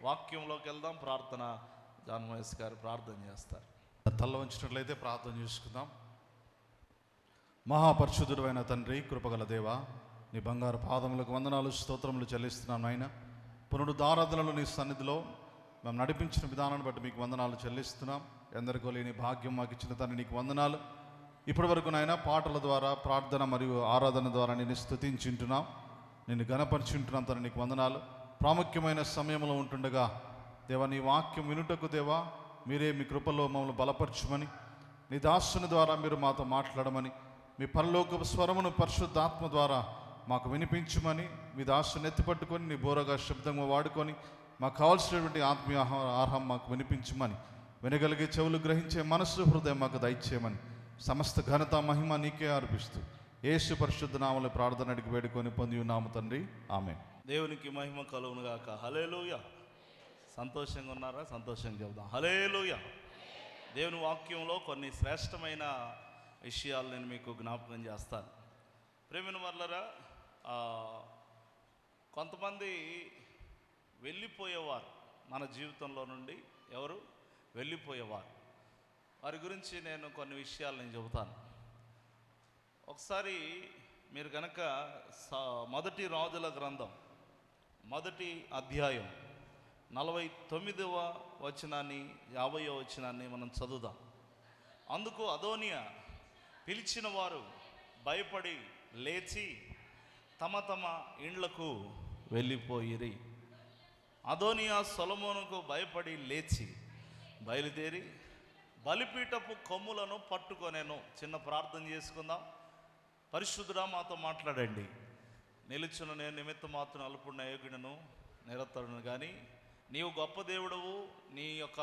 వాక్యంలోకి వెళ్దాం. ప్రార్థన జాన్ మహేష్ గారు ప్రార్థన చేస్తారు. తల్ల వంచినట్లయితే ప్రార్థన చేసుకుందాం. మహాపరిశుద్ధుడైన తండ్రి, కృపగల దేవ, నీ బంగారు పాదములకు వందనాలు స్తోత్రములు చెల్లిస్తున్నాను నాయన. పునరుద్ధారాధనలో నీ సన్నిధిలో మేము నడిపించిన విధానాన్ని బట్టి మీకు వందనాలు చెల్లిస్తున్నాం. ఎందరికో లేని భాగ్యం మాకు ఇచ్చిన తండ్రి నీకు వందనాలు. ఇప్పటి వరకు నాయన పాటల ద్వారా, ప్రార్థన మరియు ఆరాధన ద్వారా నేను స్తుతించుంటున్నాం, నేను గణపరిచుంటున్నాం తండ్రి నీకు వందనాలు. ప్రాముఖ్యమైన సమయంలో ఉంటుండగా దేవా, నీ వాక్యం వినుటకు దేవా మీరే మీ కృపలో మమ్మల్ని బలపరచుమని, నీ దాసుని ద్వారా మీరు మాతో మాట్లాడమని, మీ పరలోక స్వరమును పరిశుద్ధాత్మ ద్వారా మాకు వినిపించమని, మీ దాసుని ఎత్తిపట్టుకొని నీ బోరగా శబ్దంగా వాడుకొని మాకు కావాల్సినటువంటి ఆత్మీయ ఆహారం మాకు వినిపించమని, వినగలిగే చెవులు గ్రహించే మనస్సు హృదయం మాకు దయచేయమని, సమస్త ఘనత మహిమ నీకే అర్పిస్తూ యేసు పరిశుద్ధ నామములో ప్రార్థన అడిగి వేడుకొని పొంది ఉన్నాము తండ్రి, ఆమేన్. దేవునికి మహిమ కలుగును గాక. హల్లెలూయా. సంతోషంగా ఉన్నారా? సంతోషంగా చెబుదాం హల్లెలూయా. దేవుని వాక్యంలో కొన్ని శ్రేష్టమైన విషయాలు నేను మీకు జ్ఞాపకం చేస్తాను. ప్రేమిన వర్లరా, కొంతమంది వెళ్ళిపోయేవారు మన జీవితంలో నుండి. ఎవరు వెళ్ళిపోయేవారు? వారి గురించి నేను కొన్ని విషయాలు నేను చెబుతాను. ఒకసారి మీరు కనుక మొదటి రాజుల గ్రంథం 1వ అధ్యాయం 49వ వచనాన్ని 50వ వచనాన్ని మనం చదువుదాం. అందుకు అదోనియా పిలిచిన వారు భయపడి లేచి తమ తమ ఇండ్లకు వెళ్ళిపోయిరి. అదోనియా సొలొమోనుకు భయపడి లేచి బయలుదేరి బలిపీఠపు కొమ్ములను పట్టుకొనెను. చిన్న ప్రార్థన చేసుకుందాం. పరిశుద్ధుడా, మాతో మాట్లాడండి. నిలుచున్న నేను నిమిత్త మాత్రం అల్పుడిన యోగుడను నిరతరును, కానీ నీవు గొప్ప దేవుడవు. నీ యొక్క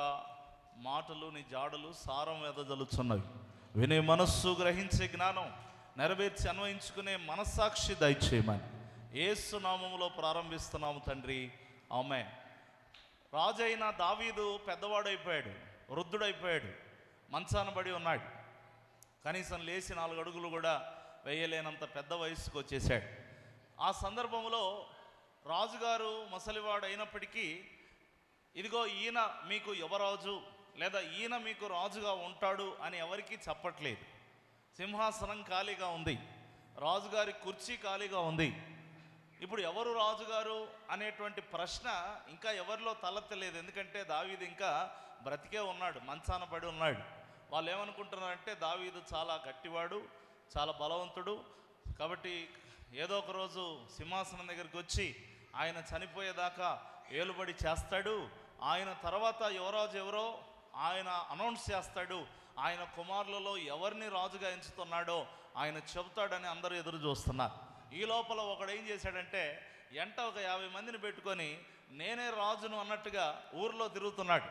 మాటలు, నీ జాడలు సారం ఎదజలుచున్నవి. వినే మనస్సు, గ్రహించే జ్ఞానం, నెరవేర్చి అన్వయించుకునే మనస్సాక్షి దయచేయమని యేసు నామములో ప్రారంభిస్తున్నాము తండ్రి, ఆమేన్. రాజైన దావీదు పెద్దవాడైపోయాడు, వృద్ధుడైపోయాడు, మంచాన పడి ఉన్నాడు. కనీసం లేచి 4 అడుగులు కూడా వేయలేనంత పెద్ద వయసుకు వచ్చేసాడు. ఆ సందర్భంలో రాజుగారు ముసలివాడు అయినప్పటికీ, ఇదిగో ఈయన మీకు యువరాజు లేదా ఈయన మీకు రాజుగా ఉంటాడు అని ఎవరికీ చెప్పట్లేదు. సింహాసనం ఖాళీగా ఉంది, రాజుగారి కుర్చీ ఖాళీగా ఉంది. ఇప్పుడు ఎవరు రాజుగారు అనేటువంటి ప్రశ్న ఇంకా ఎవరిలో తలెత్తలేదు. ఎందుకంటే దావీదు ఇంకా బ్రతికే ఉన్నాడు, మంచాన పడి ఉన్నాడు. వాళ్ళు ఏమనుకుంటున్నారంటే దావీదు చాలా గట్టివాడు, చాలా బలవంతుడు, కాబట్టి ఏదో ఒక రోజు సింహాసనం దగ్గరికి వచ్చి ఆయన చనిపోయేదాకా ఏలుబడి చేస్తాడు. ఆయన తర్వాత యువరాజు ఎవరో ఆయన అనౌన్స్ చేస్తాడు. ఆయన కుమారులలో ఎవరిని రాజుగా ఎంచుతున్నాడో ఆయన చెబుతాడని అందరూ ఎదురు చూస్తున్నారు. ఈ లోపల ఒకడు ఏం చేశాడంటే, ఎంట ఒక 50 మందిని పెట్టుకొని నేనే రాజును అన్నట్టుగా ఊర్లో తిరుగుతున్నాడు.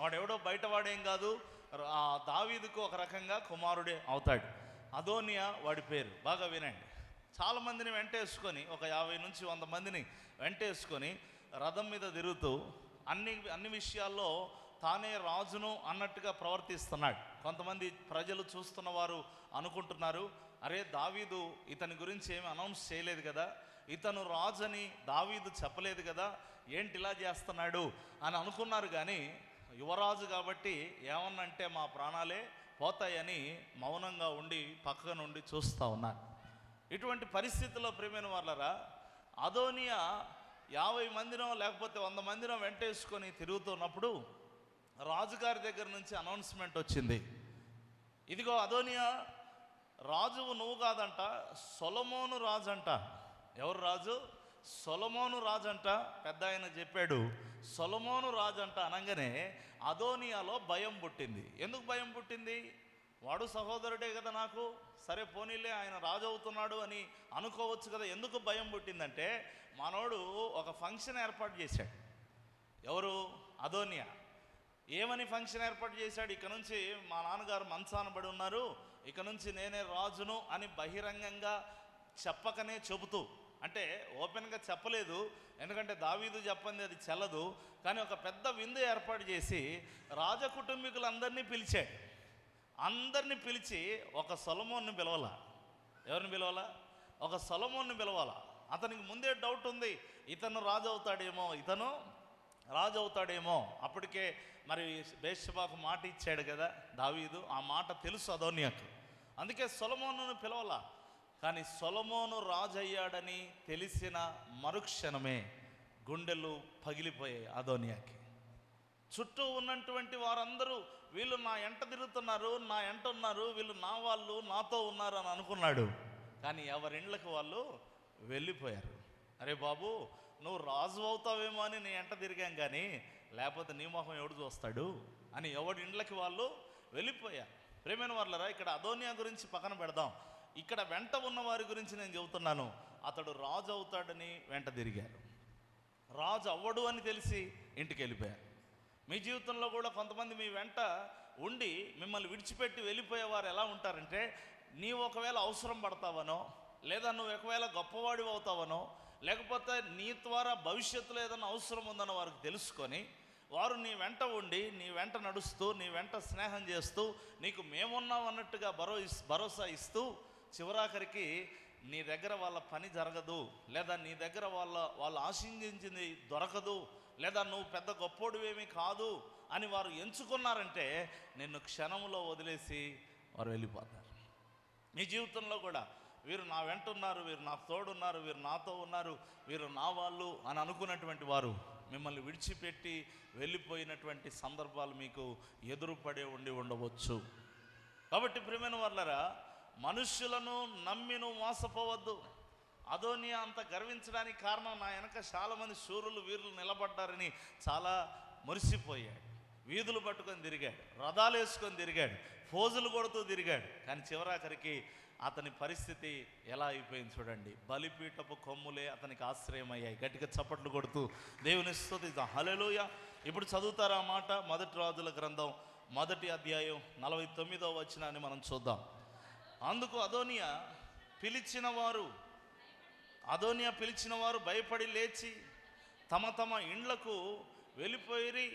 వాడెవడో బయటవాడేం కాదు, దావీదుకు ఒక రకంగా కుమారుడే అవుతాడు. అదోనియా వాడి పేరు. బాగా వినండి. చాలామందిని వెంటేసుకొని, ఒక 50 నుంచి 100 మందిని వెంటేసుకొని రథం మీద తిరుగుతూ అన్ని విషయాల్లో తానే రాజును అన్నట్టుగా ప్రవర్తిస్తున్నాడు. కొంతమంది ప్రజలు చూస్తున్న వారు అనుకుంటున్నారు, అరే దావీదు ఇతని గురించి ఏమి అనౌన్స్ చేయలేదు కదా, ఇతను రాజు అని దావీదు చెప్పలేదు కదా, ఏంటి ఇలా చేస్తున్నాడు అని అనుకున్నారు. కానీ యువరాజు కాబట్టి ఏమన్నంటే మా ప్రాణాలే పోతాయని మౌనంగా ఉండి పక్క నుండి చూస్తూ ఉన్నారు. ఇటువంటి పరిస్థితుల్లో ప్రియమైన వాళ్ళరా, అదోనియా 50 మందినో లేకపోతే 100 మందినో వెంటేసుకొని తిరుగుతున్నప్పుడు రాజుగారి దగ్గర నుంచి అనౌన్స్మెంట్ వచ్చింది. ఇదిగో అదోనియా, రాజువు నువ్వు కాదంట, సొలొమోను రాజు అంట. ఎవరు రాజు? సొలొమోను రాజు అంట. పెద్ద ఆయన చెప్పాడు సొలొమోను రాజు అంట. అనగానే అదోనియాలో భయం పుట్టింది. ఎందుకు భయం పుట్టింది? వాడు సహోదరుడే కదా నాకు, సరే పోనీలే ఆయన రాజు అవుతున్నాడు అని అనుకోవచ్చు కదా. ఎందుకు భయం పుట్టిందంటే, మనోడు ఒక ఫంక్షన్ ఏర్పాటు చేశాడు. ఎవరు? అదోనియా. ఏమని ఫంక్షన్ ఏర్పాటు చేశాడు? ఇక నుంచి మా నాన్నగారు మంచాన పడి ఉన్నారు, ఇక నుంచి నేనే రాజును అని బహిరంగంగా చెప్పకనే చెబుతూ, అంటే ఓపెన్గా చెప్పలేదు, ఎందుకంటే దావీదు చెప్పంది అది చెల్లదు. కానీ ఒక పెద్ద విందు ఏర్పాటు చేసి రాజకుటుంబీకులందరినీ పిలిచాడు. అందరినీ పిలిచి ఒక సొలొమోన్ని పిలవాలా. ఎవరిని పిలవాలా? ఒక సొలొమోన్ని పిలవాలా. అతనికి ముందే డౌట్ ఉంది, ఇతను రాజు అవుతాడేమో, ఇతను రాజు అవుతాడేమో. అప్పటికే మరి బేత్షెబాకు మాట ఇచ్చాడు కదా దావీదు, ఆ మాట తెలుసు అదోనియాకు. అందుకే సొలొమోనును పిలవలా. కానీ సొలొమోను రాజు అయ్యాడని తెలిసిన మరుక్షణమే గుండెలు పగిలిపోయాయి అదోనియాకి. చుట్టూ ఉన్నటువంటి వారందరూ వీళ్ళు నా ఎంట తిరుగుతున్నారు, నా ఎంట ఉన్నారు, వీళ్ళు నా వాళ్ళు, నాతో ఉన్నారు అని అనుకున్నాడు. కానీ ఎవరిండ్లకు వాళ్ళు వెళ్ళిపోయారు. అరే బాబు, నువ్వు రాజు అవుతావేమో అని నీ ఎంట తిరిగాం, కానీ లేకపోతే నీ మొహం ఎవడు చూస్తాడు అని ఎవడి ఇండ్లకి వాళ్ళు వెళ్ళిపోయారు. ప్రేమైన వాళ్ళరా, ఇక్కడ అదోనియా గురించి పక్కన పెడదాం. ఇక్కడ వెంట ఉన్న వారి గురించి నేను చెబుతున్నాను. అతడు రాజు అవుతాడని వెంట తిరిగారు, రాజు అవ్వడు అని తెలిసి ఇంటికి వెళ్ళిపోయారు. మీ జీవితంలో కూడా కొంతమంది మీ వెంట ఉండి మిమ్మల్ని విడిచిపెట్టి వెళ్ళిపోయేవారు ఎలా ఉంటారంటే, నీవు ఒకవేళ అవసరం పడతావనో, లేదా నువ్వు ఒకవేళ గొప్పవాడి అవుతావనో, లేకపోతే నీ ద్వారా భవిష్యత్తులో ఏదైనా అవసరం ఉందనో వారికి తెలుసుకొని వారు నీ వెంట ఉండి నీ వెంట నడుస్తూ నీ వెంట స్నేహం చేస్తూ నీకు మేమున్నాం అన్నట్టుగా భరోసా ఇస్తూ చివరాఖరికి నీ దగ్గర వాళ్ళ పని జరగదు, లేదా నీ దగ్గర వాళ్ళు ఆశించింది దొరకదు, లేదా నువ్వు పెద్ద గొప్పోడివేమీ కాదు అని వారు ఎంచుకున్నారంటే నిన్ను క్షణంలో వదిలేసి వారు వెళ్ళిపోతారు. మీ జీవితంలో కూడా వీరు నా వెంట ఉన్నారు, వీరు నాకు తోడున్నారు, వీరు నాతో ఉన్నారు, వీరు నా వాళ్ళు అని అనుకున్నటువంటి వారు మిమ్మల్ని విడిచిపెట్టి వెళ్ళిపోయినటువంటి సందర్భాలు మీకు ఎదురుపడే ఉండవచ్చు. కాబట్టి ప్రియమైన వాళ్ళరా, మనుష్యులను నమ్మి నువ్వు మోసపోవద్దు. అదోనియా అంత గర్వించడానికి కారణం నా వెనక చాలామంది శూరులు వీరులు నిలబడ్డారని చాలా మురిసిపోయాడు. వీధులు పట్టుకొని తిరిగాడు, రథాలు వేసుకొని తిరిగాడు, ఫోజులు కొడుతూ తిరిగాడు. కానీ చివరాఖరికి అతని పరిస్థితి ఎలా అయిపోయింది చూడండి. బలిపీఠపు కొమ్ములే అతనికి ఆశ్రయమయ్యాయి. గట్టిగా చప్పట్లు కొడుతూ దేవుని స్తుతిద్దాం. హల్లెలూయా. ఇప్పుడు చదువుతారా మాట? 1 రాజుల గ్రంథం 1వ అధ్యాయం 49వ వచనాన్ని మనం చూద్దాం. అందుకు అదోనియా పిలిచిన వారు భయపడి లేచి తమ తమ ఇండ్లకు వెళ్ళిపోయి.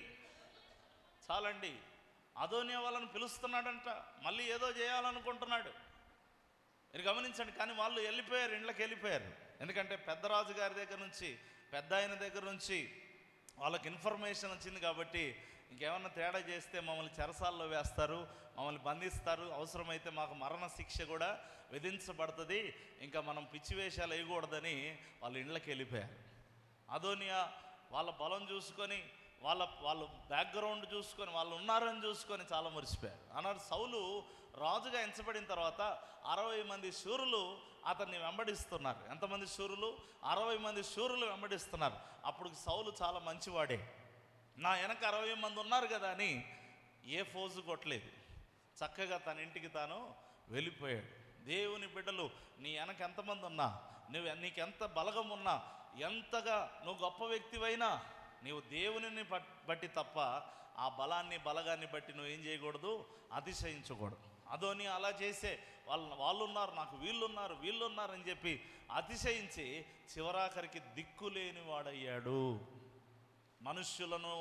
చాలండి, అదోనియా వాళ్ళని పిలుస్తున్నాడంట, మళ్ళీ ఏదో చేయాలనుకుంటున్నాడు. మీరు గమనించండి. కానీ వాళ్ళు వెళ్ళిపోయారు, ఇండ్లకి వెళ్ళిపోయారు. ఎందుకంటే పెద్ద రాజు గారి దగ్గర నుంచి, పెద్ద ఆయన దగ్గర నుంచి వాళ్ళకి ఇన్ఫర్మేషన్ వచ్చింది కాబట్టి ఇంకేమన్నా తేడా చేస్తే మమ్మల్ని చెరసాల్లో వేస్తారు, మమ్మల్ని బంధిస్తారు, అవసరమైతే మాకు మరణ శిక్ష కూడా విధించబడుతుంది, ఇంకా మనం పిచ్చి వేషాలు వేయకూడదని వాళ్ళ ఇండ్లకి వెళ్ళిపోయారు. అదోనియా వాళ్ళ బలం చూసుకొని, వాళ్ళ బ్యాక్గ్రౌండ్ చూసుకొని, వాళ్ళు ఉన్నారని చూసుకొని చాలా మురిసిపోయారు. అన్నారు సౌలు రాజుగా ఎంచబడిన తర్వాత 60 మంది శూరులు అతన్ని వెంబడిస్తున్నారు. ఎంతమంది శూరులు? 60 మంది శూరులు వెంబడిస్తున్నారు. అప్పుడు సౌలు చాలా మంచివాడే, నా వెనక 60 మంది ఉన్నారు కదా అని ఏ ఫోజు కొట్టలేదు, చక్కగా తన ఇంటికి తాను వెళ్ళిపోయాడు. దేవుని బిడ్డలు, నీ వెనక ఎంతమంది ఉన్నా, నీకెంత బలగం ఉన్నా, ఎంతగా నువ్వు గొప్ప వ్యక్తివైనా, నీవు దేవునిని బట్టి తప్ప ఆ బలాగాన్ని బట్టి నువ్వు ఏం చేయకూడదు, అతిశయించకూడదు. అదోని అలా చేసే వాళ్ళు ఉన్నారు, నాకు వీళ్ళున్నారు అని చెప్పి అతిశయించి చివరాఖరికి దిక్కులేని వాడయ్యాడు. మనుష్యులను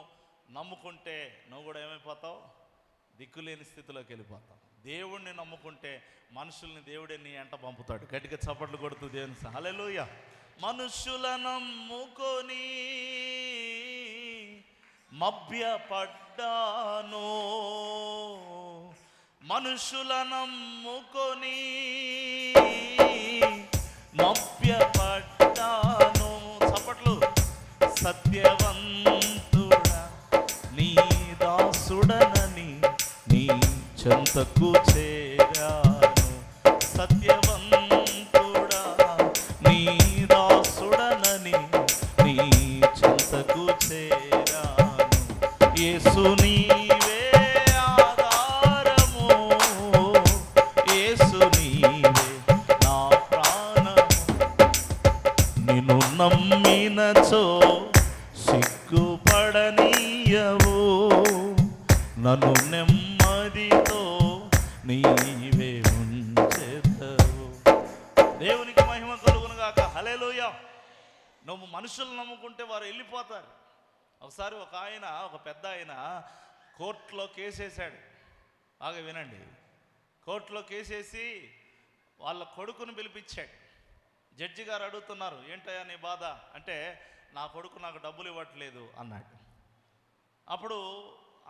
నమ్ముకుంటే నువ్వు కూడా ఏమైపోతావు? దిక్కులేని స్థితిలోకి వెళ్ళిపోతావు. దేవుణ్ణి నమ్ముకుంటే మనుషుల్ని దేవుడే నీ ఎంట పంపుతాడు. గట్టిగా చప్పట్లు కొడుతూ దేవుని హల్లెలూయా. మనుష్యులను నమ్ముకొని మభ్యపడ్డాను, మనుషులను నమ్ముకొని మభ్యపడ్డాను. చప్పట్లు. సత్యవంతుడా నీ దాసుడనని నీ చెంతకు చేరాను. సత్యవంతుడా నీ దాసుడనని నీ చెంతకు చేరాను. యేసు నీవే ఆధారము, యేసు నీవే నా ప్రాణము. నిన్ను నమ్మినచో సిగ్గుపడనీయవు, నన్ను నెమ్మదితో నీవే ఉంచెదవు. దేవునికి మహిమ కలుగును గాక. హల్లెలూయా. నువ్వు మనుషులు నమ్ముకుంటే వారు వెళ్ళిపోతారు. ఒకసారి ఒక పెద్ద ఆయన కోర్టులో కేసేసాడు. బాగా వినండి. కోర్టులో కేసేసి వాళ్ళ కొడుకును పిలిపించాడు. జడ్జి గారు అడుగుతున్నారు, ఏంటయ్యా నీ బాధ అంటే, నా కొడుకు నాకు డబ్బులు ఇవ్వట్లేదు అన్నాడు. అప్పుడు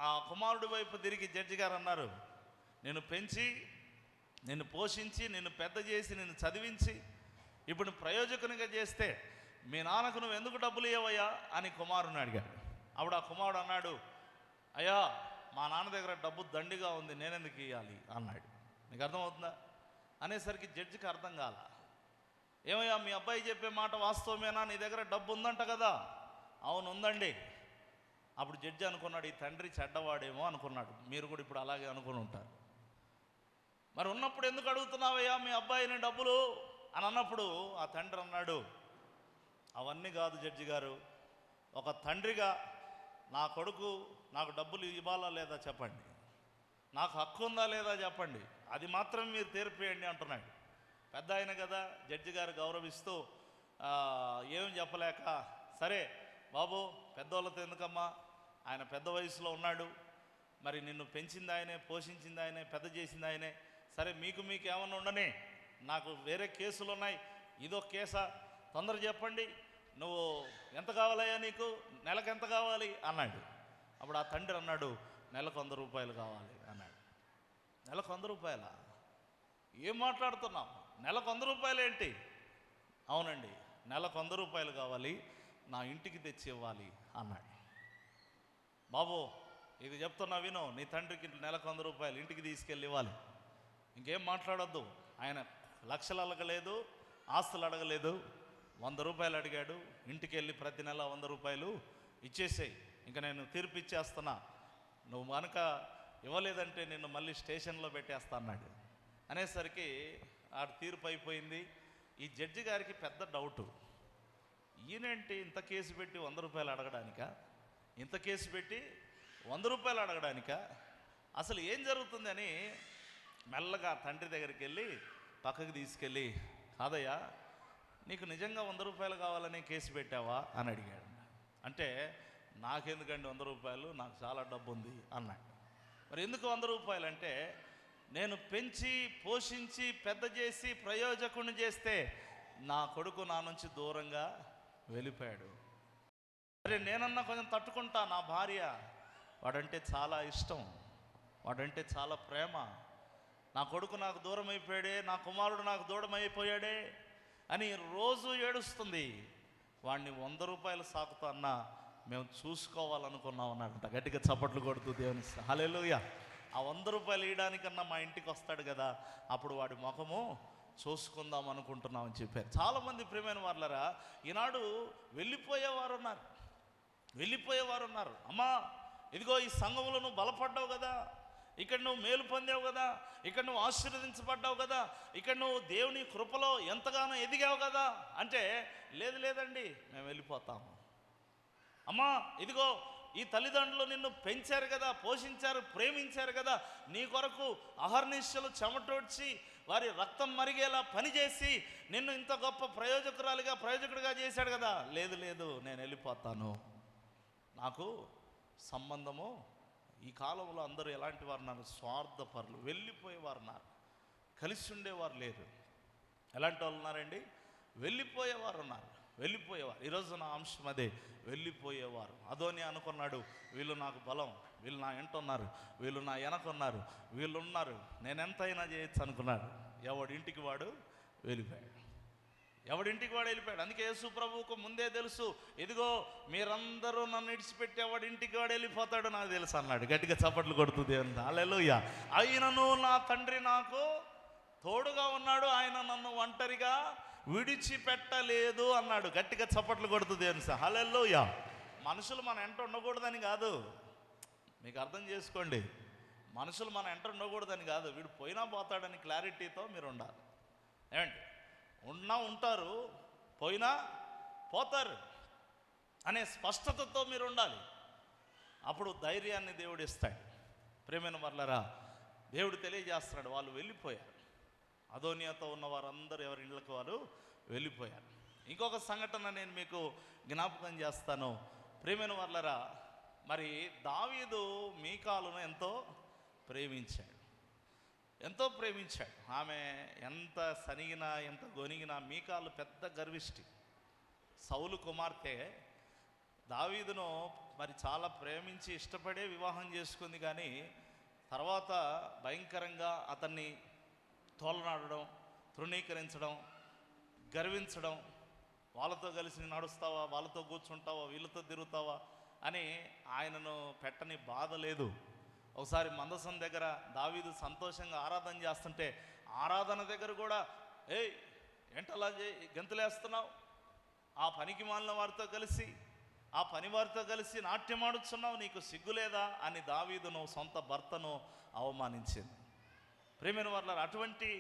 ఆ కుమారుడి వైపు తిరిగి జడ్జి గారు అన్నారు, నేను పెంచి, నిన్ను పోషించి, నిన్ను పెద్ద చేసి, నిన్ను చదివించి, ఇప్పుడు ప్రయోజకునిగా చేస్తే మీ నాన్నకు నువ్వు ఎందుకు డబ్బులు ఇవ్వయ్యా అని కుమారుని అడిగాడు. అప్పుడు ఆ కుమారుడు అన్నాడు, అయ్యా మా నాన్న దగ్గర డబ్బు దండిగా ఉంది, నేనెందుకు ఇవ్వాలి అన్నాడు. నీకు అర్థమవుతుందా? అనేసరికి జడ్జికి అర్థం కాల. ఏమయ్యా మీ అబ్బాయి చెప్పే మాట వాస్తవమేనా? నీ దగ్గర డబ్బు ఉందంట కదా. అవును ఉందండి. అప్పుడు జడ్జి అనుకున్నాడు, ఈ తండ్రి చెడ్డవాడేమో అనుకున్నాడు. మీరు కూడా ఇప్పుడు అలాగే అనుకుని ఉంటారు. మరి ఉన్నప్పుడు ఎందుకు అడుగుతున్నావయ్యా మీ అబ్బాయిని డబ్బులు అని అన్నప్పుడు ఆ తండ్రి అన్నాడు, అవన్నీ కాదు జడ్జి గారు, ఒక తండ్రిగా నా కొడుకు నాకు డబ్బులు ఇవ్వాలా లేదా చెప్పండి, నాకు హక్కు ఉందా లేదా చెప్పండి, అది మాత్రం మీరు తీర్పేయండి అంటున్నాడు. పెద్ద ఆయన కదా, జడ్జి గారు గౌరవిస్తూ ఏం చెప్పలేక, సరే బాబు పెద్దోళ్ళతో ఎందుకమ్మా, ఆయన పెద్ద వయసులో ఉన్నాడు, మరి నిన్ను పెంచింది ఆయనే, పోషించింది ఆయనే, పెద్ద చేసింది ఆయనే, సరే మీకు ఏమన్నా ఉండనే, నాకు వేరే కేసులు ఉన్నాయి, ఇదో కేసా, తొందర చెప్పండి, నువ్వు ఎంత కావాలయ్యా, నీకు నెలకు ఎంత కావాలి అన్నాడు. అప్పుడు ఆ తండ్రి అన్నాడు, నెలకు 100 రూపాయలు కావాలి అన్నాడు. నెలకు 100 రూపాయలా? ఏం మాట్లాడుతున్నావు? నెలకు 100 రూపాయలు ఏంటి? అవునండి, నెలకు 100 రూపాయలు కావాలి, నా ఇంటికి తెచ్చి ఇవ్వాలి అన్నాడు. బాబు ఇది చెప్తున్నా విను, నీ తండ్రికి నెలకు 100 రూపాయలు ఇంటికి తీసుకెళ్ళి ఇవ్వాలి, ఇంకేం మాట్లాడొద్దు. ఆయన లక్షలు అడగలేదు, ఆస్తులు అడగలేదు, 100 రూపాయలు అడిగాడు. ఇంటికి వెళ్ళి ప్రతి నెల 100 రూపాయలు ఇచ్చేసేయి, ఇంకా నేను తీర్పు ఇచ్చేస్తున్నా, నువ్వు కనుక ఇవ్వలేదంటే నిన్ను మళ్ళీ స్టేషన్లో పెట్టేస్తా అన్నాడు. అనేసరికి ఆ తీర్పు అయిపోయింది. ఈ జడ్జి గారికి పెద్ద డౌటు, ఈయనేంటి ఇంత కేసు పెట్టి 100 రూపాయలు అడగడానికా, ఇంత కేసు పెట్టి 100 రూపాయలు అడగడానికా, అసలు ఏం జరుగుతుందని మెల్లగా తండ్రి దగ్గరికి వెళ్ళి పక్కకి తీసుకెళ్ళి, కాదయ్యా నీకు నిజంగా 100 రూపాయలు కావాలని కేసు పెట్టావా అని అడిగాడు. అంటే నాకెందుకండి 100 రూపాయలు, నాకు చాలా డబ్బు ఉంది అన్నాడు. మరి ఎందుకు 100 రూపాయలు అంటే, నేను పెంచి పోషించి పెద్ద చేసి ప్రయోజకుని చేస్తే నా కొడుకు నా నుంచి దూరంగా వెళ్ళిపోయాడు. సరే నేనన్నా కొంచెం తట్టుకుంటా, నా భార్య వాడంటే చాలా ఇష్టం, వాడంటే చాలా ప్రేమ, నా కొడుకు నాకు దూరం అయిపోయాడే, నా కుమారుడు నాకు దూరం అయిపోయాడే అని రోజు ఏడుస్తుంది. వాడిని 100 రూపాయలు సాకుతా అన్నా మేము చూసుకోవాలనుకున్నాం అన్నాడంట. గట్టిగా చప్పట్లు కొడుతూ దేవుని హల్లెలూయా. ఆ 100 రూపాయలు ఇవ్వడానికన్నా మా ఇంటికి వస్తాడు కదా, అప్పుడు వాడి ముఖము చూసుకుందాం అనుకుంటున్నామని చెప్పారు. చాలామంది ప్రియమైన వాళ్ళరా ఈనాడు వెళ్ళిపోయేవారు ఉన్నారు. అమ్మా ఇదిగో ఈ సంఘంలో నువ్వు బలపడ్డావు కదా, ఇక్కడ నువ్వు మేలు పొందావు కదా, ఇక్కడ నువ్వు ఆశీర్వదించబడ్డావు కదా, ఇక్కడ నువ్వు దేవుని కృపలో ఎంతగానో ఎదిగావు కదా అంటే, లేదండి మేము వెళ్ళిపోతాము. అమ్మా ఇదిగో ఈ తల్లిదండ్రులు నిన్ను పెంచారు కదా, పోషించారు, ప్రేమించారు కదా, నీ కొరకు అహర్నిశలు చెమటోడ్చి వారి రక్తం మరిగేలా పనిచేసి నిన్ను ఇంత గొప్ప ప్రయోజకుడిగా చేశాడు కదా, లేదు నేను వెళ్ళిపోతాను, నాకు సంబంధము. ఈ కాలంలో అందరూ ఎలాంటి వారు ఉన్నారు? స్వార్థపరులు, వెళ్ళిపోయేవారు ఉన్నారు, కలిసి ఉండేవారు లేరు. ఎలాంటి వాళ్ళు ఉన్నారండి? వెళ్ళిపోయేవారు ఉన్నారు. ఈరోజు నా అంశం అదే, వెళ్ళిపోయేవారు. అదోని అనుకున్నాడు, వీళ్ళు నాకు బలం, వీళ్ళు నా వెంట ఉన్నారు, వీళ్ళు నా వెనకున్నారు, వీళ్ళు ఉన్నారు, నేను ఎంతైనా చేయొచ్చు అనుకున్నాడు. ఎవడింటికి వాడు వెళ్ళిపోయాడు. అందుకే యేసు ప్రభువుకు ముందే తెలుసు, ఇదిగో మీరందరూ నన్ను ఇడిచిపెట్టి ఎవడింటికి వాడు వెళ్ళిపోతాడు నాకు తెలుసు అన్నాడు. గట్టిగా చప్పట్లు కొడుతుంది దేవుని హల్లెలూయా. అయినను నా తండ్రి నాకు తోడుగా ఉన్నాడు, ఆయన నన్ను ఒంటరిగా విడిచిపెట్టలేదు అన్నాడు. గట్టిగా చప్పట్లు కొడుతుంది దేవుని హల్లెలూయా. మనుషులు మన ఎంట ఉండకూడదని కాదు, మీకు అర్థం చేసుకోండి, మనుషులు మన ఎంట ఉండకూడదని కాదు, వీడు పోయినా పోతాడని క్లారిటీతో మీరు ఉండాలి. ఏమండి? ఉంటారు, పోయినా పోతారు అనే స్పష్టతతో మీరు ఉండాలి. అప్పుడు ధైర్యాన్ని దేవుడు ఇస్తాడు. ప్రేమైన వర్లరా దేవుడు తెలియజేస్తున్నాడు, వాళ్ళు వెళ్ళిపోయారు. అదోనియాతో ఉన్న వారందరూ ఎవరి ఇళ్ళకు వారు వెళ్ళిపోయారు. ఇంకొక సంఘటన నేను మీకు జ్ఞాపకం చేస్తాను. ప్రేమైన వర్లరా, మరి దావీదు మీకాలును ఎంతో ప్రేమించాడు. ఆమె ఎంత సనిగినా ఎంత గొనిగినా మీకాలు పెద్ద గర్విష్టి. సౌలు కుమార్తె దావీదును మరి చాలా ప్రేమించి ఇష్టపడే వివాహం చేసుకుంది, కానీ తర్వాత భయంకరంగా అతన్ని తోలనాడడం, తృణీకరించడం, గర్వించడం, వాళ్ళతో కలిసి నడుస్తావా, వాళ్ళతో కూర్చుంటావా, వీళ్ళతో తిరుగుతావా అని ఆయనను పెట్టని బాధ లేదు. ఒకసారి మందసం దగ్గర దావీదు సంతోషంగా ఆరాధన చేస్తుంటే ఆరాధన దగ్గర కూడా ఏయ్ ఏంటలా గెంతులేస్తున్నావు, ఆ పనికి మాలిన వారితో కలిసి, ఆ పని వారితో కలిసి నాట్యమాడుచున్నావు, నీకు సిగ్గులేదా అని దావీదును సొంత భర్తను అవమానించింది. ప్రేమైన వారలారా, అటువంటి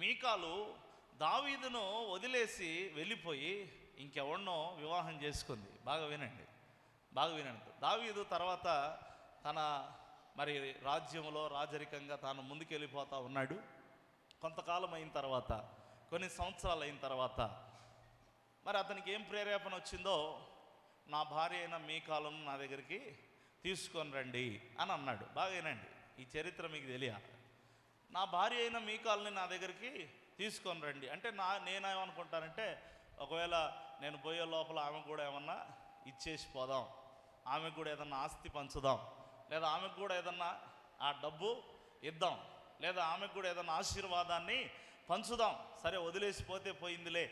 మీకాలు దావీదును వదిలేసి వెళ్ళిపోయి ఇంకెవరినో వివాహం చేసుకుంది. బాగా వినండి. దావీదు తర్వాత తన మరి రాజ్యంలో రాజరికంగా తాను ముందుకెళ్ళిపోతూ ఉన్నాడు. కొంతకాలం అయిన తర్వాత, కొన్ని సంవత్సరాలు అయిన తర్వాత మరి అతనికి ఏం ప్రేరేపణ వచ్చిందో, నా భార్య అయిన మీకాలును నా దగ్గరికి తీసుకొని రండి అని అన్నాడు. బాగా వినండి, ఈ చరిత్ర మీకు తెలియాలి. నా భార్య అయిన మీకాలుని నా దగ్గరికి తీసుకొని రండి అంటే నేనేమనుకుంటానంటే, ఒకవేళ నేను పోయే లోపల ఆమె కూడా ఏమన్నా ఇచ్చేసి పోదాం, ఆమెకు కూడా ఏదన్నా ఆస్తి పంచుదాం, లేదా ఆమెకు కూడా ఏదన్నా ఆ డబ్బు ఇద్దాం, లేదా ఆమెకు కూడా ఏదన్నా ఆశీర్వాదాన్ని పంచుదాం. సరే వదిలేసిపోతే పోయిందిలే,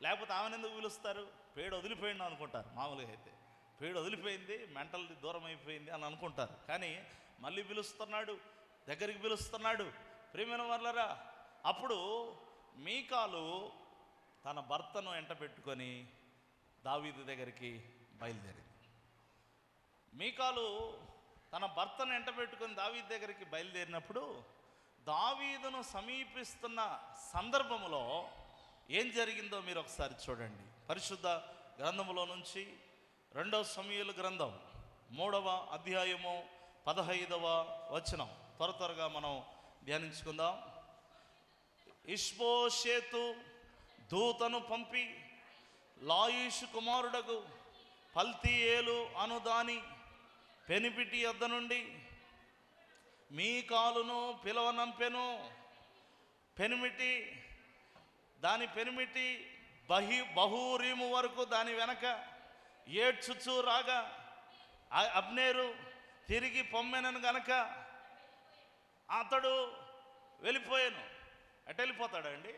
లేకపోతే ఆమెను ఎందుకు పిలుస్తారు, పేడు వదిలిపోయింది అనుకుంటారు. మామూలుగా అయితే పేడు వదిలిపోయింది, మెంటల్ దూరం అయిపోయింది అని అనుకుంటారు. కానీ మళ్ళీ పిలుస్తున్నాడు, దగ్గరికి పిలుస్తున్నాడు. ప్రియమైన వారలారా, అప్పుడు మీకాలు తన భర్తను వెంట పెట్టుకొని దావీదు దగ్గరికి బయలుదేరింది. మీకాలు తన భర్తను వెంట పెట్టుకొని దావీదు దగ్గరికి బయలుదేరినప్పుడు దావీదును సమీపిస్తున్న సందర్భంలో ఏం జరిగిందో మీరు ఒకసారి చూడండి. పరిశుద్ధ గ్రంథములో నుంచి 2 సమూయేలు గ్రంథం 3వ అధ్యాయము 15వ వచనం త్వరగా మనం ధ్యానించుకుందాం. ఇష్బోషేతు దూతను పంపి లాయిషు కుమారుడగు పల్తీయేలు అను దాని పెనిపిటి యొద్ద నుండి మీకాలును పిలవనంపెను. దాని పెనిమిటి బహూరీము వరకు దాని వెనక ఏడ్చుచూ రాగా అబ్నేరు తిరిగి పొమ్మెనను గనక అతడు వెళ్ళిపోయాను. ఎటు వెళ్ళిపోతాడండి,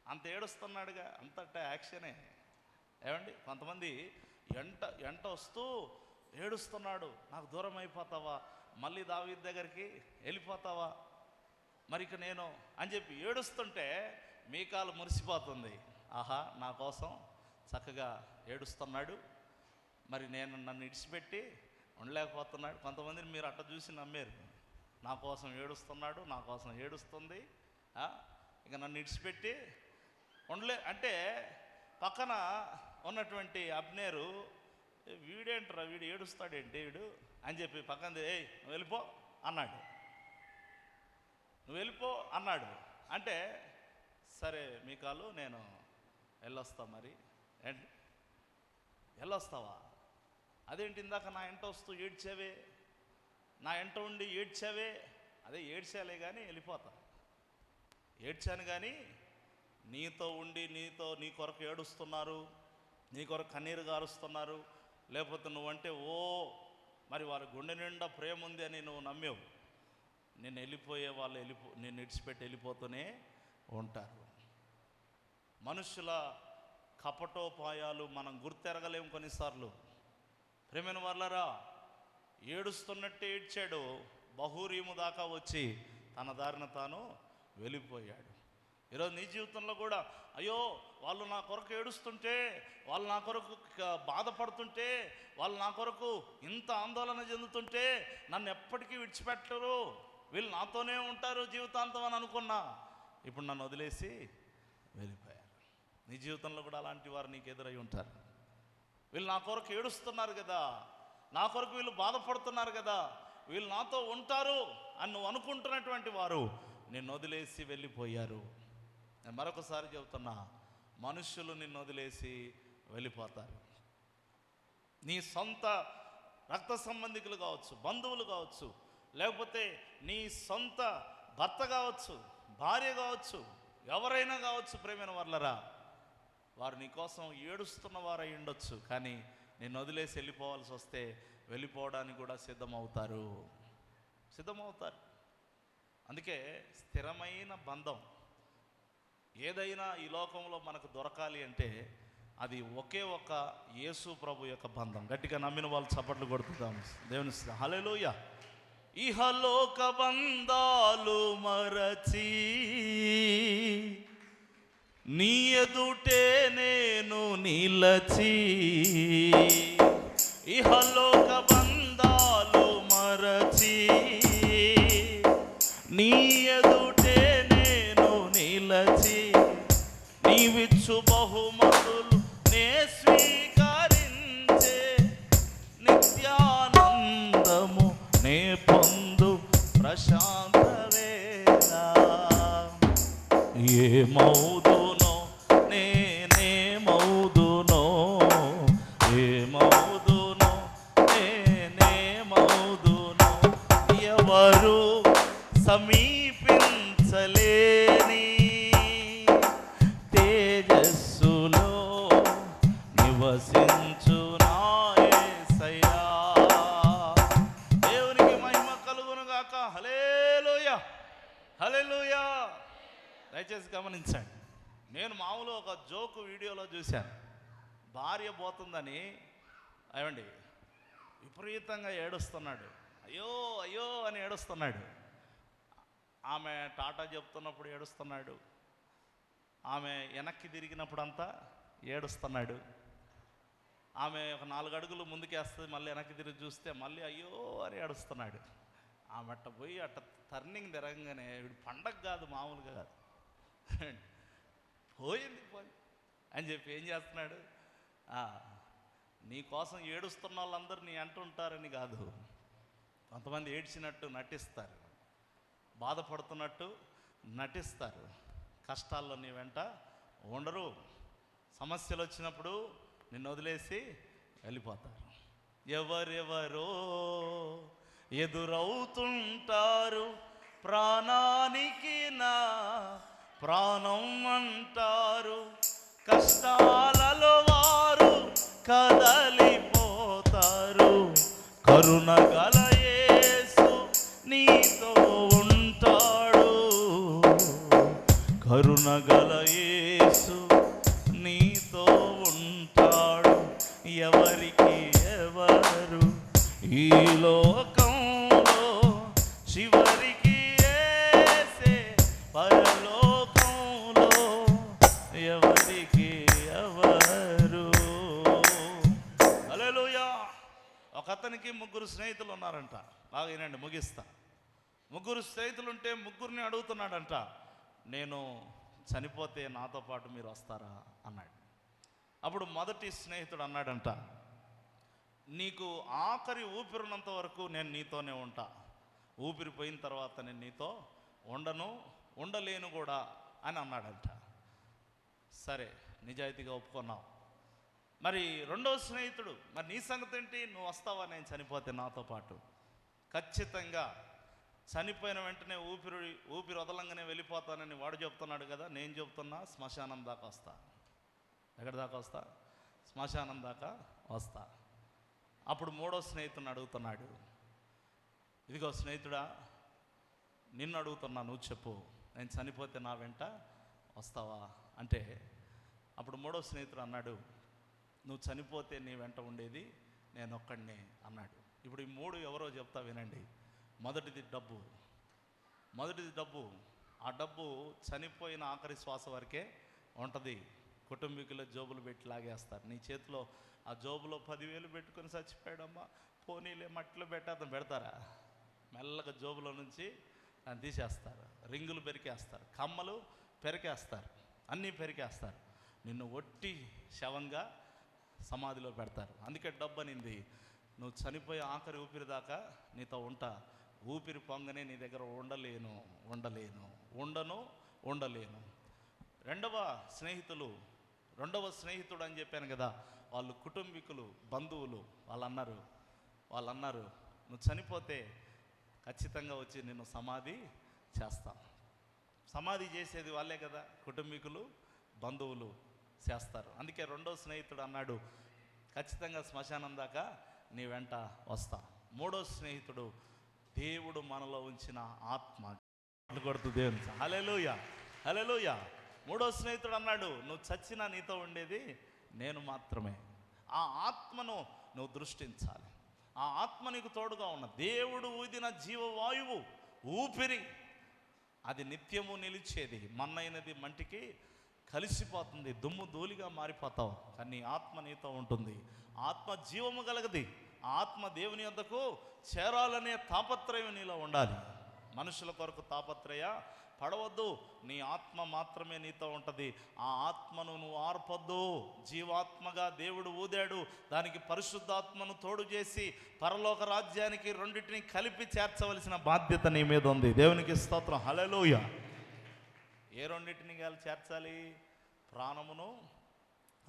అంత ఏడుస్తున్నాడుగా, అంతట యాక్షనే. ఏమండి, కొంతమంది ఎంట వస్తూ ఏడుస్తున్నాడు, నాకు దూరం అయిపోతావా, మళ్ళీ దావీదు దగ్గరికి వెళ్ళిపోతావా, మరి ఇక నేను అని చెప్పి ఏడుస్తుంటే మీకాలు మురిసిపోతుంది. ఆహా, నా కోసం చక్కగా ఏడుస్తున్నాడు, మరి నన్ను ఇడిచిపెట్టి ఉండలేకపోతున్నాడు. కొంతమందిని మీరు అట్ట చూసి నమ్మారు, నా కోసం ఏడుస్తున్నాడు, నా కోసం ఏడుస్తుంది, ఇక నన్ను ఇడిచిపెట్టి అంటే పక్కన ఉన్నటువంటి అబ్నేరు, వీడేంట్రా వీడు ఏడుస్తాడేంటి వీడు అని చెప్పి పక్కన నువ్వు వెళ్ళిపో అన్నాడు. అంటే సరే మీకాలు, నేను వెళ్ళొస్తా. మరి ఏంటి వెళ్ళొస్తావా, అదేంటి ఇందాక నా ఎంట వస్తూ ఏడ్చావే, నా ఎంట ఉండి ఏడ్చావే, అదే ఏడ్చాలే కానీ వెళ్ళిపోతా, ఏడ్చాను కానీ నీతో ఉండి నీ కొరకు ఏడుస్తున్నారు, నీ కొరకు కన్నీరు గారుస్తున్నారు, లేకపోతే నువ్వంటే మరి వారి గుండె నిండా ప్రేమ ఉంది అని నువ్వు నమ్మేవు. నేను వెళ్ళిపోయే వాళ్ళు నేను విడిచిపెట్టి వెళ్ళిపోతూనే ఉంటారు. మనుషుల కపటోపాయాలు మనం గుర్తెరగలేము కొన్నిసార్లు. ప్రేమైన వారలారా, ఏడుస్తున్నట్టే ఏడ్చాడు, బహూరీము దాకా వచ్చి తన దారిన తాను వెళ్ళిపోయాడు. ఈరోజు నీ జీవితంలో కూడా అయ్యో వాళ్ళు నా కొరకు ఏడుస్తుంటే, వాళ్ళు నా కొరకు బాధపడుతుంటే, వాళ్ళు నా కొరకు ఇంత ఆందోళన చెందుతుంటే నన్ను ఎప్పటికీ విడిచిపెట్టరు, వీళ్ళు నాతోనే ఉంటారు జీవితాంతం అని అనుకున్నా, ఇప్పుడు నన్ను వదిలేసి వెళ్ళిపోయారు. నీ జీవితంలో కూడా అలాంటి వారు నీకు ఎదురై ఉంటారు. వీళ్ళు నా కొరకు ఏడుస్తున్నారు కదా, నా కొరకు వీళ్ళు బాధపడుతున్నారు కదా, వీళ్ళు నాతో ఉంటారు అని నువ్వు అనుకుంటున్నటువంటి వారు నిన్ను వదిలేసి వెళ్ళిపోయారు. నేను మరొకసారి చెబుతున్నా, మనుషులు నిన్ను వదిలేసి వెళ్ళిపోతారు. నీ సొంత రక్త సంబంధికులు కావచ్చు, బంధువులు కావచ్చు, లేకపోతే నీ సొంత భర్త కావచ్చు, భార్య కావచ్చు, ఎవరైనా కావచ్చు. ప్రేమైన వారలారా, వారు నీ కోసం ఏడుస్తున్న వారై ఉండొచ్చు, కానీ నిన్ను వదిలేసి వెళ్ళిపోవాల్సి వస్తే వెళ్ళిపోవడానికి కూడా సిద్ధమవుతారు. అందుకే స్థిరమైన బంధం ఏదైనా ఈ లోకంలో మనకు దొరకాలి అంటే అది ఒకే ఒక యేసు ప్రభు యొక్క బంధం. గట్టిగా నమ్మిన వాళ్ళు చప్పట్లు కొడుతుందాం దేవుని. హల్లెలూయా. ఇహలోక బంధాలు మరచి నీ ఎదుటే నేను నిలచి, ఇహలోక బంధాలు మరచి నీ ఎదుటే నేను నిలచి, నీవిచ్చు బహుమతులు నే స్వీకరించే, నిత్యానందము నే పొందు ప్రశాంత వేళ. ఏమౌదునో నేనేమౌదునో, ఏమౌదునో నేనేమౌదునో, ఎవరు సమీపించలేని తేజస్సులో నివసించు నా యేసయ్యా. దేవునికి మహిమ కలుగునుగాక. హల్లెలూయా, హల్లెలూయా. దయచేసి గమనించండి. నేను మామూలు ఒక జోకు వీడియోలో చూశాను. భార్య పోతుందని ఏమండి విపరీతంగా ఏడుస్తున్నాడు. అయ్యో అయ్యో అని ఏడుస్తున్నాడు. ఆమె టాటా చెప్తున్నప్పుడు ఏడుస్తున్నాడు. ఆమె వెనక్కి తిరిగినప్పుడంతా ఏడుస్తున్నాడు. ఆమె ఒక 4 అడుగులు ముందుకేస్తుంది, మళ్ళీ వెనక్కి తిరిగి చూస్తే మళ్ళీ అయ్యో అని ఏడుస్తున్నాడు. ఆమె అట్ట పోయి అట్ట టర్నింగ్ తిరగగానే వీడు పండగ కాదు, మామూలుగా కాదు, పోయింది అని చెప్పి ఏం చేస్తున్నాడు, నీ కోసం ఏడుస్తున్న వాళ్ళందరూ నీ అంటుంటారని కాదు, కొంతమంది ఏడ్చినట్టు నటిస్తారు, బాధపడుతున్నట్టు నటిస్తారు, కష్టాల్లో నీ వెంట ఉండరు, సమస్యలు వచ్చినప్పుడు నిన్ను వదిలేసి వెళ్ళిపోతారు. ఎవరెవరో ఎదురవుతుంటారు, ప్రాణానికి నా ప్రాణం అంటారు, కష్టాలలో వారు కదలిపోతారు, కరుణగల యేసు నీతో ఉంటాడు, కరుణగల యేసు నీతో ఉంటాడు. ఎవరికి ఎవరు ఈ లోకంలో చివరికి యేసే పరలోకంలో, ఎవరికి ఎవరు. హల్లెలూయా. ఒక అతనికి 3 స్నేహితులు ఉన్నారంట. బాగా వినండి, ముగిస్తా. 3 స్నేహితులు ఉంటే 3ని అడుగుతున్నాడంట, నేను చనిపోతే నాతో పాటు మీరు వస్తారా అన్నాడు. అప్పుడు మొదటి స్నేహితుడు అన్నాడంట, నీకు ఆఖరి ఊపిరినంత వరకు నేను నీతోనే ఉంటా, ఊపిరి పోయిన తర్వాత నేను నీతో ఉండలేను కూడా అని అన్నాడంట. సరే, నిజాయితీగా ఒప్పుకున్నావు. మరి రెండో స్నేహితుడు, మరి నీ సంగతి ఏంటి, నువ్వు వస్తావా నేను చనిపోతే నాతో పాటు? ఖచ్చితంగా చనిపోయిన వెంటనే ఊపిరి వదలంగానే వెళ్ళిపోతానని వాడు చెప్తున్నాడు కదా, నేను చెప్తున్నా శ్మశానం దాకా వస్తా. ఎక్కడి దాకా వస్తా? శ్మశానం దాకా వస్తా. అప్పుడు మూడో స్నేహితుడిని అడుగుతున్నాడు, ఇదిగో స్నేహితుడా, నిన్ను అడుగుతున్నా, నువ్వు చెప్పు, నేను చనిపోతే నా వెంట వస్తావా అంటే, అప్పుడు మూడో స్నేహితుడు అన్నాడు, నువ్వు చనిపోతే నీ వెంట ఉండేది నేను ఒక్కడినే అన్నాడు. ఇప్పుడు ఈ 3 ఎవరో చెప్తా వినండి. మొదటిది డబ్బు. ఆ డబ్బు చనిపోయిన ఆఖరి శ్వాస వరకే ఉంటుంది. కుటుంబీకుల జోబులు పెట్టి లాగేస్తారు. నీ చేతిలో ఆ జోబులో 10,000 పెట్టుకొని చచ్చిపోయాడమ్మా, పోనీలే మట్టిలో పెడతారా? మెల్లగా జోబులో నుంచి దాన్ని తీసేస్తారు, రింగులు పెరికేస్తారు, కమ్మలు పెరికేస్తారు, అన్నీ పెరికేస్తారు, నిన్ను ఒట్టి శవంగా సమాధిలో పెడతారు. అందుకే డబ్బు అనింది, నువ్వు చనిపోయే ఆఖరి ఊపిరి దాకా నీతో ఉంటా, ఊపిరి పొంగనే నీ దగ్గర ఉండలేను. రెండవ స్నేహితుడు అని చెప్పాను కదా, వాళ్ళు కుటుంబీకులు, బంధువులు, వాళ్ళు అన్నారు నువ్వు చనిపోతే ఖచ్చితంగా వచ్చి నిన్ను సమాధి చేస్తాం. సమాధి చేసేది వాళ్ళే కదా, కుటుంబీకులు, బంధువులు చేస్తారు. అందుకే రెండో స్నేహితుడు అన్నాడు, ఖచ్చితంగా శ్మశానం దాకా నీ వెంట వస్తా. మూడో స్నేహితుడు దేవుడు మనలో ఉంచిన ఆత్మ. కొడుతూ దేవుని హల్లెలూయా, హల్లెలూయా. మూడో స్నేహితుడు అన్నాడు, నువ్వు చచ్చినా నీతో ఉండేది నేను మాత్రమే. ఆ ఆత్మను నువ్వు దృష్టించాలి. ఆ ఆత్మ నీకు తోడుగా ఉన్న దేవుడు ఊదిన జీవవాయువు, ఊపిరి, అది నిత్యము నిలిచేది. మన్నైనది మంటికి కలిసిపోతుంది, దుమ్ము ధూళిగా మారిపోతావు. కానీ ఆత్మ నీతో ఉంటుంది. ఆత్మ జీవము కలగది. ఆత్మ దేవుని యొద్దకు చేరాలనే తాపత్రయం నీలో ఉండాలి. మనుషుల కొరకు తాపత్రయ పడవద్దు. నీ ఆత్మ మాత్రమే నీతో ఉంటుంది. ఆ ఆత్మను నువ్వు ఆర్పొద్దు. జీవాత్మగా దేవుడు ఊదాడు, దానికి పరిశుద్ధాత్మను తోడు చేసి పరలోక రాజ్యానికి రెండింటిని కలిపి చేర్చవలసిన బాధ్యత నీ మీద ఉంది. దేవునికి స్తోత్రం, హల్లెలూయా. ఏ రెండింటిని చేర్చాలి? ప్రాణమును,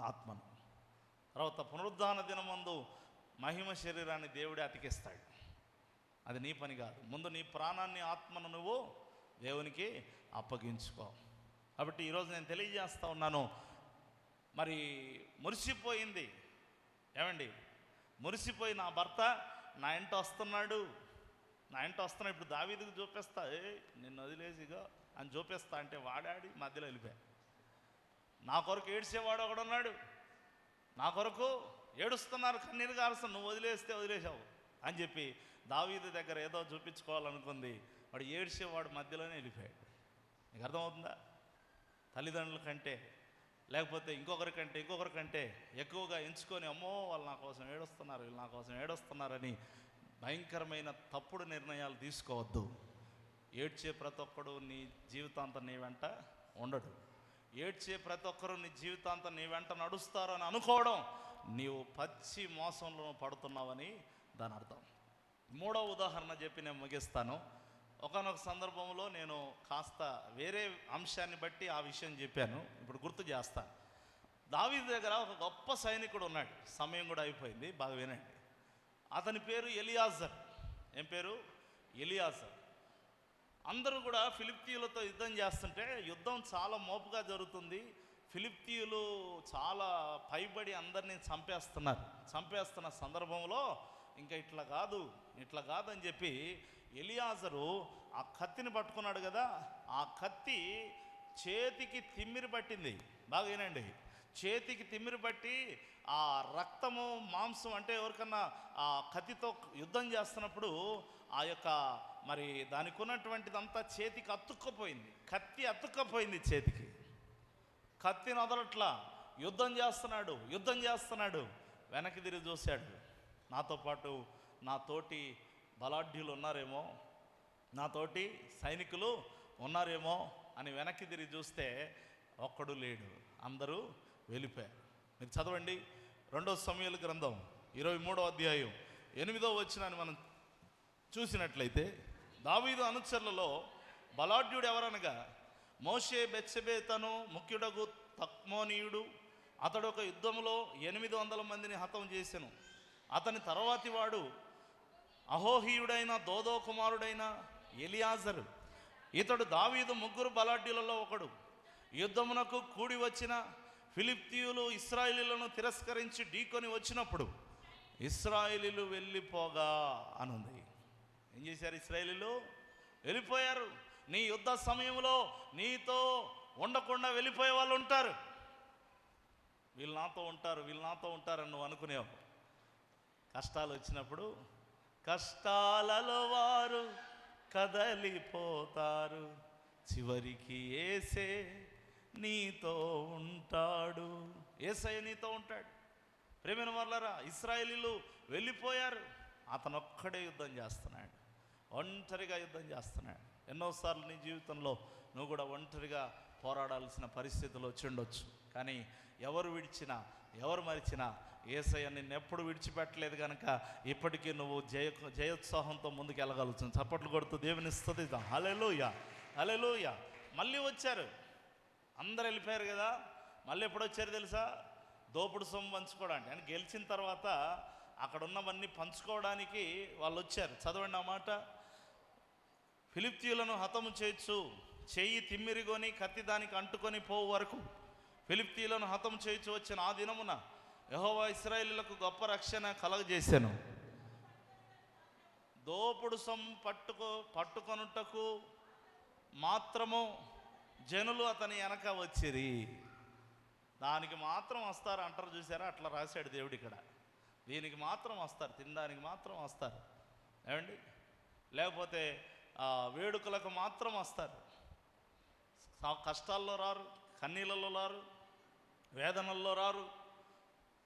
ఆత్మను. తర్వాత పునరుద్ధాన దినమందు మహిమ శరీరాన్ని దేవుడే అతికిస్తాడు. అది నీ పని కాదు. ముందు నీ ప్రాణాన్ని, ఆత్మను నువ్వు దేవునికి అప్పగించుకో. కాబట్టి ఈరోజు నేను తెలియజేస్తా ఉన్నాను, మరి మురిసిపోయింది ఏమండి, మురిసిపోయి నా భర్త నా ఇంట వస్తున్నాడు, నా ఇంట వస్తున్నాడు, ఇప్పుడు దావీదుకు చూపిస్తా, నిన్ను వదిలేసిగా అని చూపిస్తా అంటే వాడాడి మధ్యలో వెళ్ళిపోయా. నా కొరకు ఏడ్చేవాడు ఒకడున్నాడు, నా కొరకు ఏడుస్తున్నారు, కన్నీరు కారుస్తున్నారు, నువ్వు వదిలేస్తే వదిలేసావు అని చెప్పి దావీదు దగ్గర ఏదో చూపించుకోవాలనుకుంది. వాడు ఏడ్చేవాడు మధ్యలోనే వెళ్ళిపోయాడు. నీకు అర్థమవుతుందా? తల్లిదండ్రుల కంటే లేకపోతే ఇంకొకరి కంటే ఎక్కువగా ఎంచుకొని, అమ్మో వాళ్ళు నా కోసం ఏడుస్తున్నారు, వీళ్ళు నా కోసం ఏడుస్తున్నారని భయంకరమైన తప్పుడు నిర్ణయాలు తీసుకోవద్దు. ఏడ్చే ప్రతి ఒక్కడు నీ జీవితాంతం నీ వెంట ఉండడు. ఏడ్చే ప్రతి ఒక్కరు నీ జీవితాంతం నీ వెంట నడుస్తారు అని అనుకోవడం నీవు పచ్చి మోసంలో పడుతున్నావని దాని అర్థం. మూడో ఉదాహరణ చెప్పి నేను ముగిస్తాను. ఒకానొక సందర్భంలో నేను కాస్త వేరే అంశాన్ని బట్టి ఆ విషయం చెప్పాను, ఇప్పుడు గుర్తు చేస్తాను. దావీదు దగ్గర ఒక గొప్ప సైనికుడు ఉన్నాడు. సమయం కూడా అయిపోయింది, బాగా వినండి. అతని పేరు ఎలియాజర్. ఏం పేరు? ఎలియాజర్. అందరూ కూడా ఫిలిప్తీయులతో యుద్ధం చేస్తుంటే యుద్ధం చాలా మోపుగా జరుగుతుంది. ఫిలిప్తీయులు చాలా పైబడి అందరినీ చంపేస్తున్న సందర్భంలో ఇంకా ఇట్లా కాదు అని చెప్పి ఎలియాజరు ఆ కత్తిని పట్టుకున్నాడు కదా, ఆ కత్తి చేతికి తిమ్మిరి పట్టింది. బాగా వినండి, చేతికి తిమ్మిరి పట్టి ఆ రక్తము, మాంసం, అంటే ఎవరికన్నా ఆ కత్తితో యుద్ధం చేస్తున్నప్పుడు ఆ యొక్క మరి దానికి ఉన్నటువంటిదంతా చేతికి అతుక్కపోయింది. కత్తి అతుక్కపోయింది చేతికి. కత్తిని వదలట్లా, యుద్ధం చేస్తున్నాడు. వెనక్కి తిరిగి చూశాడు. నాతో పాటు నా తోటి బలాఢ్యులు ఉన్నారేమో, నా తోటి సైనికులు ఉన్నారేమో అని వెనక్కి తిరిగి చూస్తే ఒక్కడు లేడు, అందరూ వెళ్ళిపోయారు. మీరు చదవండి 2 సమూయేలు గ్రంథం 23వ అధ్యాయం 8వ వచనాన్ని మనం చూసినట్లయితే, దావీదు అనుచరులలో బలాఢ్యుడు ఎవరనగా మోషే బెత్షెబెతను ముఖ్యుడగు తక్మోనీయుడు. అతడు ఒక యుద్ధంలో 800 మందిని హతం చేసెను. అతని తర్వాతి వాడు అహోహీయుడైన దోదో కుమారుడైన ఎలియాజరు. ఇతడు దావీదు ముగ్గురు బలాఢ్యులలో ఒకడు. యుద్ధమునకు కూడి వచ్చిన ఫిలిప్తీయులు ఇశ్రాయేలీయులను తిరస్కరించి ఢీకొని వచ్చినప్పుడు ఇశ్రాయేలీయులు వెళ్ళిపోగా అనుంది. ఏం చేశారు? ఇశ్రాయేలీయులు వెళ్ళిపోయారు. నీ యుద్ధ సమయంలో నీతో ఉండకుండా వెళ్ళిపోయే వాళ్ళు ఉంటారు. వీళ్ళు నాతో ఉంటారని నువ్వు అనుకునేవు. కష్టాలు వచ్చినప్పుడు కష్టాలలో వారు కదలిపోతారు, చివరికి యేసే నీతో ఉంటాడు. యేసయ్య నీతో ఉంటాడు. ప్రేమైన వారలారా, ఇశ్రాయేలీయులు వెళ్ళిపోయారు. అతను ఒక్కడే యుద్ధం చేస్తున్నాడు, ఒంటరిగా యుద్ధం చేస్తున్నాడు. ఎన్నోసార్లు నీ జీవితంలో నువ్వు కూడా ఒంటరిగా పోరాడాల్సిన పరిస్థితులు వచ్చి ఉండొచ్చు. కానీ ఎవరు విడిచినా, ఎవరు మరిచినా యేసయ్య నిన్నెప్పుడు విడిచిపెట్టలేదు కనుక ఇప్పటికీ నువ్వు జయోత్సాహంతో ముందుకు వెళ్ళగలుగుతుంది. చప్పట్లు కొడుతూ దేవుని స్తుతిద్దాం. హల్లెలూయా, హల్లెలూయా. మళ్ళీ వచ్చారు, అందరు వెళ్ళిపోయారు కదా. మళ్ళీ ఎప్పుడు వచ్చారు తెలుసా? దోపుడు సొమ్ము పంచుకోవడానికి. అని గెలిచిన తర్వాత అక్కడ ఉన్నవన్నీ పంచుకోవడానికి వాళ్ళు వచ్చారు. చదవండి ఆ మాట. ఫిలిప్తీయులను హతము చేయొచ్చు, చెయ్యి తిమ్మిరిగొని కత్తి దానికి అంటుకొని పోవు వరకు ఫిలిప్తీయులను హతము చేయొచ్చు వచ్చిన ఆ దినమున యెహోవా ఇశ్రాయేలీయులకు గొప్ప రక్షణ కలగజేశాను. దోపుడు సొమ్ము పట్టుకొనుటకు మాత్రము జనులు అతని వెనక వచ్చిరి. దానికి మాత్రం వస్తారు అంటారు చూసారా, అట్లా రాశాడు దేవుడు ఇక్కడ. దీనికి మాత్రం వస్తారు, తినడానికి మాత్రం వస్తారు ఏమండి, లేకపోతే వేడుకలకు మాత్రం వస్తారు. కష్టాల్లో రారు, కన్నీళ్ళలో రారు, వేదనల్లో రారు,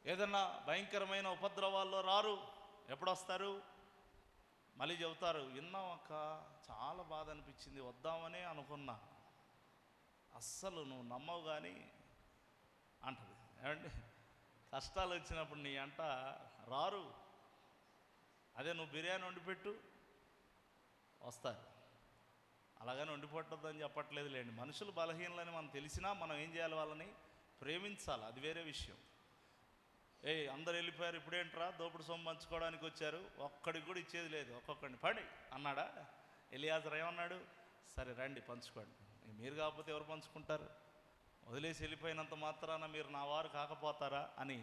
ఏదన్నా భయంకరమైన ఉపద్రవాల్లో రారు. ఎప్పుడు వస్తారు? మళ్ళీ చెబుతారు, విన్నాం అక్క, చాలా బాధ అనిపించింది, వద్దామనే అనుకున్నా, అస్సలు నువ్వు నమ్మవు కానీ అంటది ఏమండి. కష్టాలు వచ్చినప్పుడు నీ అంట రారు. అదే నువ్వు బిర్యానీ వండిపెట్టు వస్తారు. అలాగని వండిపెట్టద్దని చెప్పట్లేదు లేండి. మనుషులు బలహీనలని మనం తెలిసినా మనం ఏం చేయాలి? వాళ్ళని ప్రేమించాలి, అది వేరే విషయం. అందరు వెళ్ళిపోయారు, ఇప్పుడేంట్రా దోపుడు సొమ్ము పంచుకోవడానికి వచ్చారు, ఒక్కడికి కూడా ఇచ్చేది లేదు, ఒక్కొక్కడిని పడి అన్నాడా? ఎలియాజరు ఏమన్నాడు? సరే రండి పంచుకోండి. మీరు కాకపోతే ఎవరు పంచుకుంటారు? వదిలేసి వెళ్ళిపోయినంత మాత్రాన మీరు నా వారు కాకపోతారా అని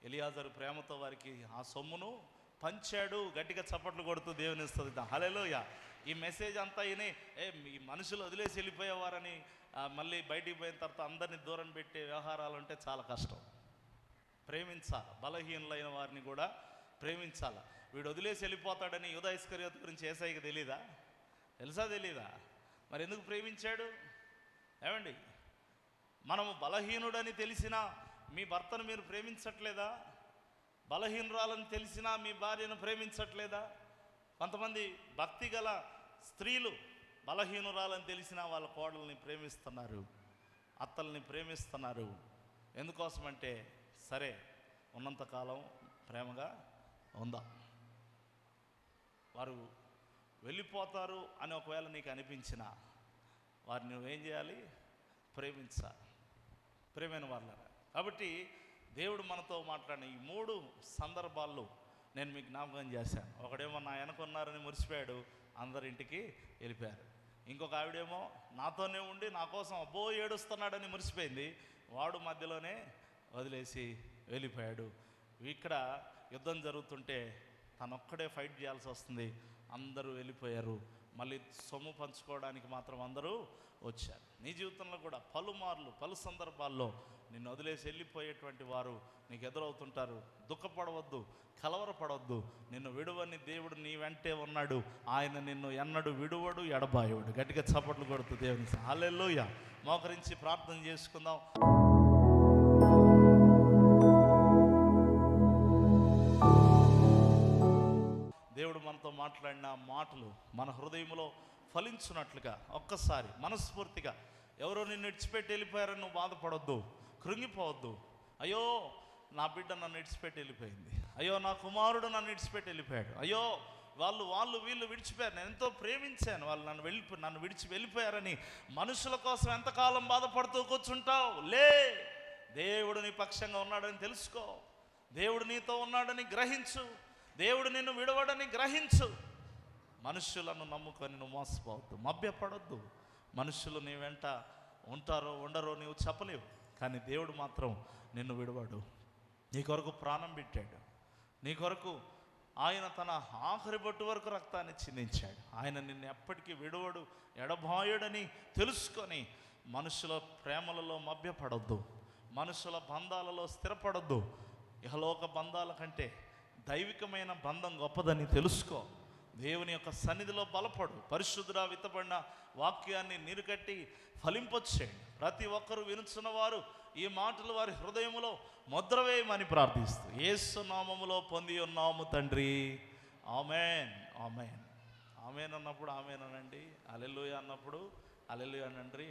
ఎలియాజరు ప్రేమతో వారికి ఆ సొమ్మును పంచాడు. గట్టిగా చప్పట్లు కొడుతూ దేవుని స్తుతిద్దాం. హల్లెలూయా. ఈ మెసేజ్ అంతా విని ఈ మనుషులు వదిలేసి వెళ్ళిపోయేవారని మళ్ళీ బయటికి పోయిన తర్వాత అందరినీ దూరం పెట్టే వ్యవహారాలు అంటే చాలా కష్టం. ప్రేమించాలి, బలహీనులైన వారిని కూడా ప్రేమించాలి. వీడు వదిలేసి వెళ్ళిపోతాడని యూదా ఇస్కరియోతు గురించి యేసయ్యకి తెలీదా? తెలుసా? తెలీదా? మరి ఎందుకు ప్రేమించాడు? ఏమండి, మనము బలహీనుడని తెలిసినా మీ భర్తను మీరు ప్రేమించట్లేదా? బలహీనురాలని తెలిసినా మీ భార్యను ప్రేమించట్లేదా? కొంతమంది భక్తి గల స్త్రీలు బలహీనురాలని తెలిసినా వాళ్ళ కోడల్ని ప్రేమిస్తున్నారు, అత్తల్ని ప్రేమిస్తున్నారు. ఎందుకోసమంటే సరే ఉన్నంతకాలం ప్రేమగా ఉందాం. వారు వెళ్ళిపోతారు అని ఒకవేళ నీకు అనిపించినా వారిని నువ్వేం చేయాలి? ప్రేమించాలి, ప్రేమైన వాళ్ళరా. కాబట్టి దేవుడు మనతో మాట్లాడిన ఈ 3 సందర్భాల్లో నేను మీకు జ్ఞాపకం చేశాను. ఒకడేమో నా వెనకున్నారని మురిసిపోయాడు, అందరింటికి వెళ్ళిపోయారు. ఇంకొక ఆవిడేమో నాతోనే ఉండి నా కోసం అబ్బో ఏడుస్తున్నాడని మురిసిపోయింది, వాడు మధ్యలోనే వదిలేసి వెళ్ళిపోయాడు. ఇక్కడ యుద్ధం జరుగుతుంటే తనొక్కడే ఫైట్ చేయాల్సి వస్తుంది, అందరూ వెళ్ళిపోయారు. మళ్ళీ సొమ్ము పంచుకోవడానికి మాత్రం అందరూ వచ్చారు. నీ జీవితంలో కూడా పలుమార్లు పలు సందర్భాల్లో నిన్ను వదిలేసి వెళ్ళిపోయేటువంటి వారు నీకు ఎదురవుతుంటారు. దుఃఖపడవద్దు, కలవరపడవద్దు. నిన్ను విడువని దేవుడు నీ వెంటే ఉన్నాడు. ఆయన నిన్ను ఎన్నడు విడువడు, ఎడబాయడు. గట్టిగా చప్పట్లు కొడుతూ దేవుని హల్లెలూయా మోకరించి ప్రార్థన చేసుకుందాం. దేవుడు మనతో మాట్లాడిన మాటలు మన హృదయంలో ఫలించున్నట్లుగా ఒక్కసారి మనస్ఫూర్తిగా ఎవరో నిన్ను విడిచిపెట్టి వెళ్ళిపోయారని నువ్వు బాధపడొద్దు, కృంగిపోవద్దు. అయ్యో నా బిడ్డ నన్ను విడిచిపెట్టి వెళ్ళిపోయింది, అయ్యో నా కుమారుడు నన్ను విడిచిపెట్టి వెళ్ళిపోయాడు, అయ్యో వీళ్ళు విడిచిపోయారు, నేను ఎంతో ప్రేమించాను, వాళ్ళు నన్ను విడిచి వెళ్ళిపోయారని మనుషుల కోసం ఎంతకాలం బాధపడుతూ కూర్చుంటావు? లే, దేవుడు నీ పక్షంగా ఉన్నాడని తెలుసుకో, దేవుడు నీతో ఉన్నాడని గ్రహించు, దేవుడు నిన్ను విడవడని గ్రహించు. మనుషులను నమ్ముకొని నువ్వు మోసపోవద్దు, మభ్యపడొద్దు. మనుషులు నీ వెంట ఉంటారో ఉండరో నీవు చెప్పలేవు, కానీ దేవుడు మాత్రం నిన్ను విడవడు. నీ కొరకు ప్రాణం పెట్టాడు, నీ కొరకు ఆయన తన ఆఖరి బొట్టు వరకు రక్తాన్ని చిందించాడు. ఆయన నిన్ను ఎప్పటికీ విడవడు, ఎడబాయుడని తెలుసుకొని మనుషుల ప్రేమలలో మభ్యపడొద్దు, మనుషుల బంధాలలో స్థిరపడొద్దు. ఇహలోక బంధాల కంటే దైవికమైన బంధం గొప్పదని తెలుసుకో. దేవుని యొక్క సన్నిధిలో బలపడు. పరిశుద్ధుడా విత్తబడిన వాక్యాన్ని నీరుకట్టి ఫలింపొచ్చేయండి. ప్రతి ఒక్కరూ వినుచున్నవారు ఈ మాటలు వారి హృదయములో ముద్రవేయమని ప్రార్థిస్తూ యేసు నామములో పొంది ఉన్నాము తండ్రి, ఆమేన్. ఆమేన్. ఆమేన్ అన్నప్పుడు ఆమేన్ అనండి, హల్లెలూయా అన్నప్పుడు హల్లెలూయా అనండి.